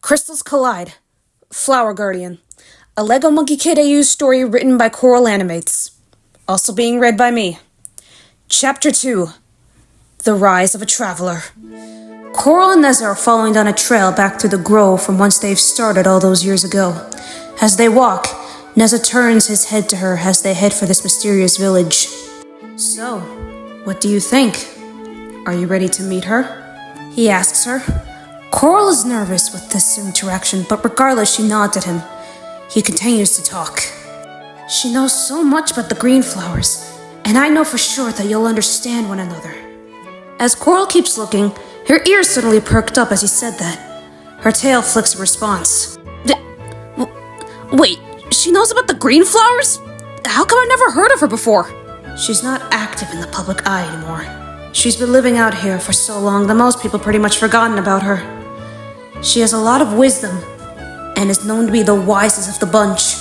Crystals Collide, Flower Guardian, a LEGO Monkey Kid AU story written by Coral Animates. Also being read by me. Chapter 2, The Rise of a Traveler. Coral and Nezha are following down a trail back through the grove from whence they've started all those years ago. As they walk, Nezha turns his head to her as they head for this mysterious village. So, what do you think? Are you ready to meet her? He asks her. Coral is nervous with this interaction, but regardless, she nods at him. He continues to talk. She knows so much about the green flowers, and I know for sure that you'll understand one another. As Coral keeps looking, her ears suddenly perked up as he said that. Her tail flicks in response. Wait, she knows about the green flowers? How come I've never heard of her before? She's not active in the public eye anymore. She's been living out here for so long that most people pretty much forgotten about her. She has a lot of wisdom, and is known to be the wisest of the bunch,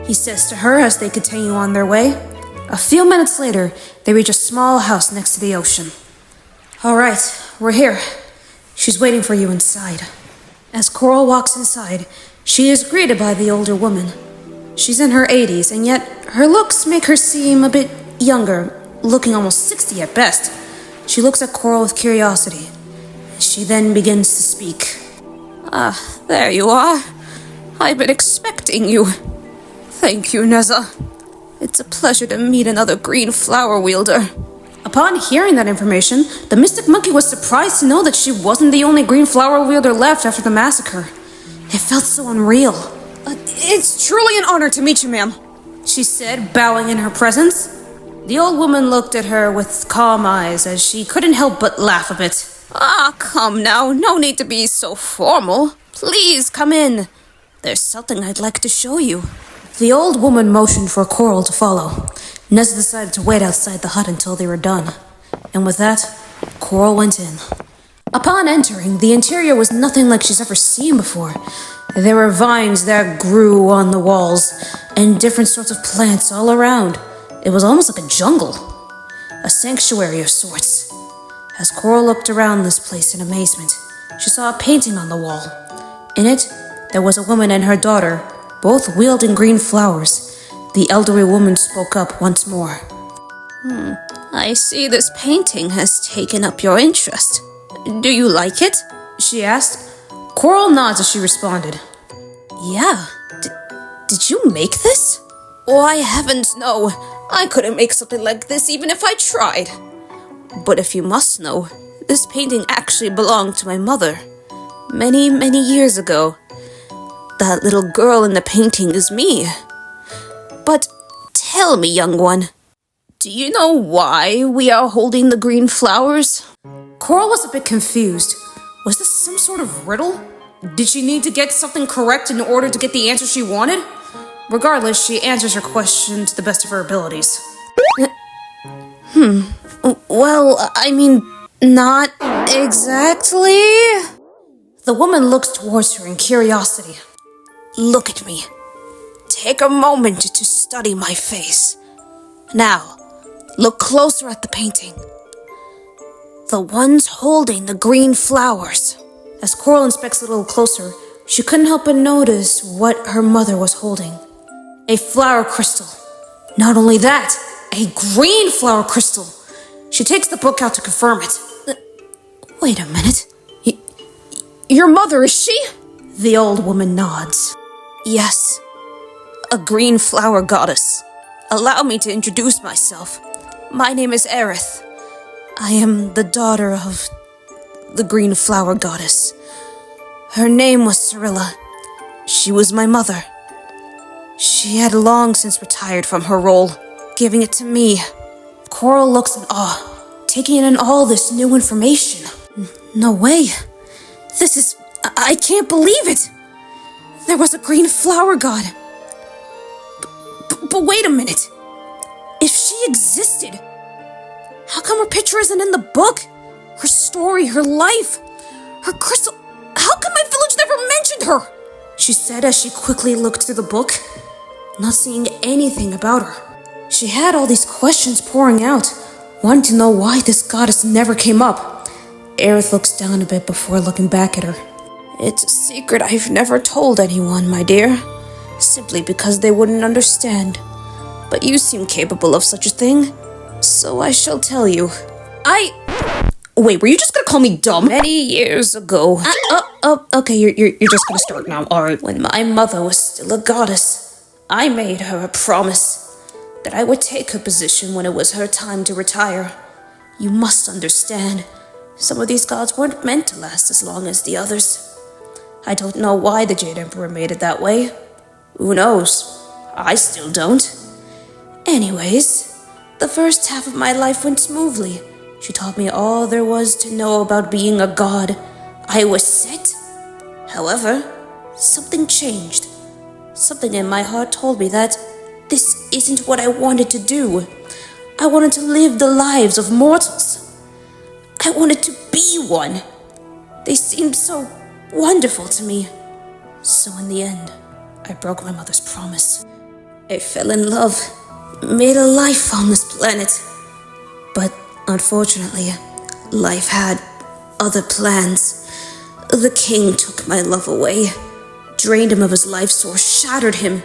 he says to her as they continue on their way. A few minutes later, they reach a small house next to the ocean. Alright, we're here. She's waiting for you inside. As Coral walks inside, she is greeted by the older woman. She's in her 80s, and yet her looks make her seem a bit younger, looking almost 60 at best. She looks at Coral with curiosity. She then begins to speak. There you are. I've been expecting you. Thank you, Nezha. It's a pleasure to meet another green flower wielder. Upon hearing that information, the Mystic Monkey was surprised to know that she wasn't the only green flower wielder left after the massacre. It felt so unreal. It's truly an honor to meet you, ma'am, she said, bowing in her presence. The old woman looked at her with calm eyes as she couldn't help but laugh a bit. Come now, no need to be so formal. Please come in. There's something I'd like to show you. The old woman motioned for Coral to follow. Nezha decided to wait outside the hut until they were done. And with that, Coral went in. Upon entering, the interior was nothing like she's ever seen before. There were vines that grew on the walls, and different sorts of plants all around. It was almost like a jungle. A sanctuary of sorts. As Coral looked around this place in amazement, she saw a painting on the wall. In it, there was a woman and her daughter, both wielding green flowers. The elderly woman spoke up once more. I see this painting has taken up your interest. Do you like it? She asked. Coral nods as she responded. Yeah. Did you make this? Why heavens no. I couldn't make something like this even if I tried. But if you must know, this painting actually belonged to my mother. Many, many years ago. That little girl in the painting is me. But tell me, young one, do you know why we are holding the green flowers? Coral was a bit confused. Was this some sort of riddle? Did she need to get something correct in order to get the answer she wanted? Regardless, she answers her question to the best of her abilities. Well, I mean, not exactly. The woman looks towards her in curiosity. Look at me. Take a moment to study my face. Now, look closer at the painting. The ones holding the green flowers. As Coral inspects a little closer, she couldn't help but notice what her mother was holding. A flower crystal. Not only that, a green flower crystal. She takes the book out to confirm it. Wait a minute. Your mother, is she? The old woman nods. Yes. A green flower goddess. Allow me to introduce myself. My name is Aerith. I am the daughter of the green flower goddess. Her name was Cyrilla. She was my mother. She had long since retired from her role, giving it to me. Coral looks in awe, taking in all this new information. No way. I can't believe it. There was a green flower god. But wait a minute. If she existed, how come her picture isn't in the book? Her story, her life, her crystal. How come my village never mentioned her? She said as she quickly looked through the book, not seeing anything about her. She had all these questions pouring out, wanting to know why this goddess never came up. Aerith looks down a bit before looking back at her. It's a secret I've never told anyone, my dear, simply because they wouldn't understand. But you seem capable of such a thing, so I shall tell you. Wait, were you just gonna call me dumb? Many years ago. Okay, you're just gonna start now. Alright. When my mother was still a goddess, I made her a promise that I would take her position when it was her time to retire. You must understand, some of these gods weren't meant to last as long as the others. I don't know why the Jade Emperor made it that way. Who knows? I still don't. Anyways, the first half of my life went smoothly. She taught me all there was to know about being a god. I was set. However, something changed. Something in my heart told me that this isn't what I wanted to do. I wanted to live the lives of mortals. I wanted to be one. They seemed so wonderful to me. So in the end, I broke my mother's promise. I fell in love, made a life on this planet. But unfortunately, life had other plans. The king took my love away, drained him of his life source, shattered him.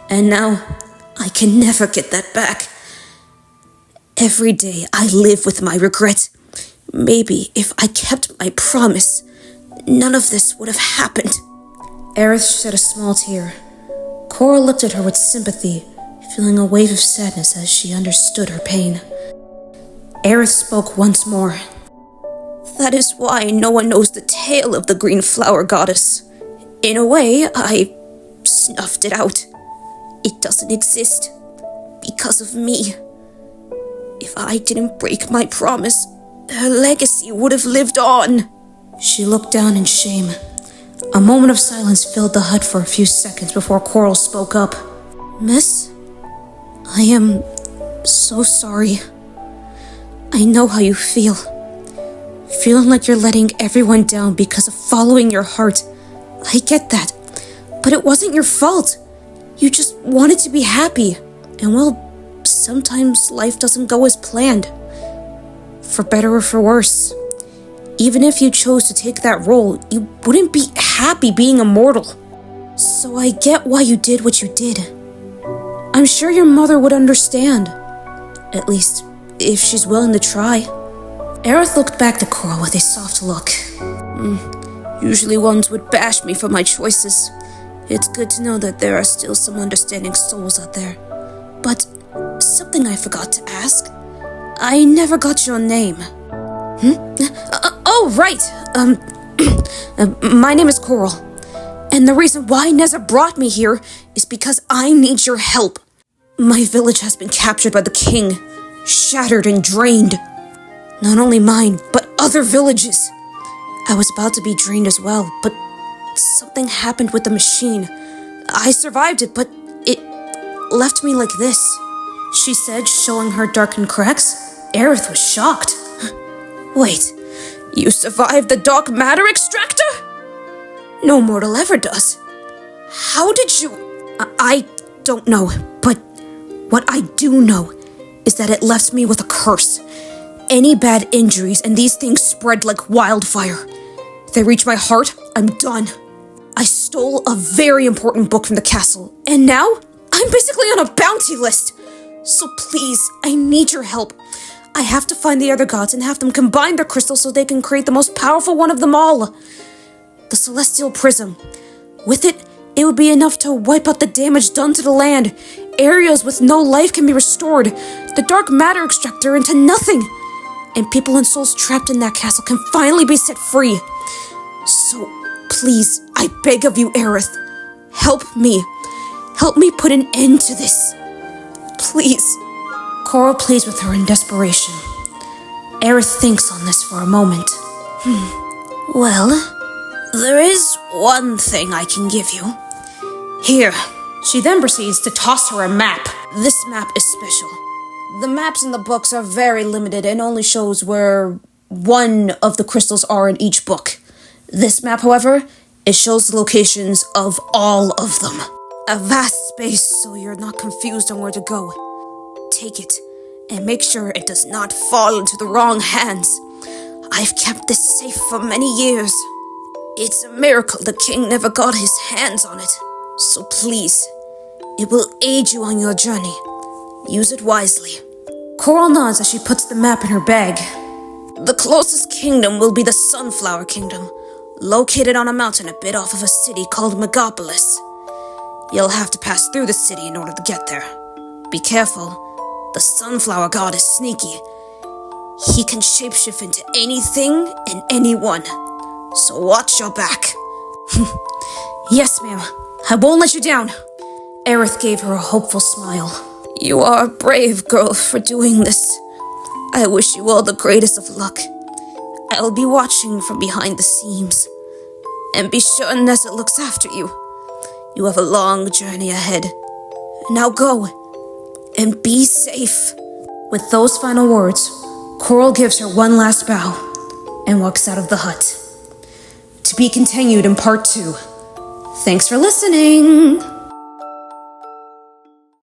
And now, I can never get that back. Every day I live with my regret. Maybe if I kept my promise, none of this would have happened. Aerith shed a small tear. Coral looked at her with sympathy, feeling a wave of sadness as she understood her pain. Aerith spoke once more. That is why no one knows the tale of the green flower goddess. In a way, I snuffed it out. It doesn't exist because of me. If I didn't break my promise, her legacy would have lived on. She looked down in shame. A moment of silence filled the hut for a few seconds before Coral spoke up. Miss, I am so sorry. I know how you feel. Feeling like you're letting everyone down because of following your heart. I get that. But it wasn't your fault. You just wanted to be happy. And well, sometimes life doesn't go as planned. For better or for worse. Even if you chose to take that role, you wouldn't be happy being immortal. So I get why you did what you did. I'm sure your mother would understand. At least, if she's willing to try. Aerith looked back to Coral with a soft look. Usually ones would bash me for my choices. It's good to know that there are still some understanding souls out there. But something I forgot to ask. I never got your name. Oh, right. My name is Coral. And the reason why Nezha brought me here is because I need your help. My village has been captured by the king, shattered and drained. Not only mine, but other villages. I was about to be drained as well, but something happened with the machine. I survived it, but it left me like this, she said, showing her darkened cracks. Aerith was shocked. Wait, you survived the dark matter extractor? No mortal ever does. How did you... I don't know, but what I do know is that it left me with a curse. Any bad injuries and these things spread like wildfire. If they reach my heart, I'm done. I stole a very important book from the castle, and now I'm basically on a bounty list. So please, I need your help. I have to find the other gods and have them combine their crystals so they can create the most powerful one of them all. The Celestial Prism. With it, it would be enough to wipe out the damage done to the land. Areas with no life can be restored. The dark matter extractor into nothing. And people and souls trapped in that castle can finally be set free. So, please, I beg of you, Aerith. Help me. Help me put an end to this. Please. Coral plays with her in desperation. Aerith thinks on this for a moment. Well, there is one thing I can give you. Here. She then proceeds to toss her a map. This map is special. The maps in the books are very limited and only shows where one of the crystals are in each book. This map, however, it shows the locations of all of them. A vast space so you're not confused on where to go. Take it, and make sure it does not fall into the wrong hands. I've kept this safe for many years. It's a miracle the king never got his hands on it. So please, it will aid you on your journey. Use it wisely. Coral nods as she puts the map in her bag. The closest kingdom will be the Sunflower Kingdom, located on a mountain a bit off of a city called Megapolis. You'll have to pass through the city in order to get there. Be careful. The Sunflower God is sneaky. He can shapeshift into anything and anyone. So watch your back. Yes, ma'am. I won't let you down. Aerith gave her a hopeful smile. You are a brave girl for doing this. I wish you all the greatest of luck. I'll be watching from behind the scenes. And be sure Nezha looks after you. You have a long journey ahead. Now go. And be safe. With those final words, Coral gives her one last bow and walks out of the hut. To be continued in part 2. Thanks for listening.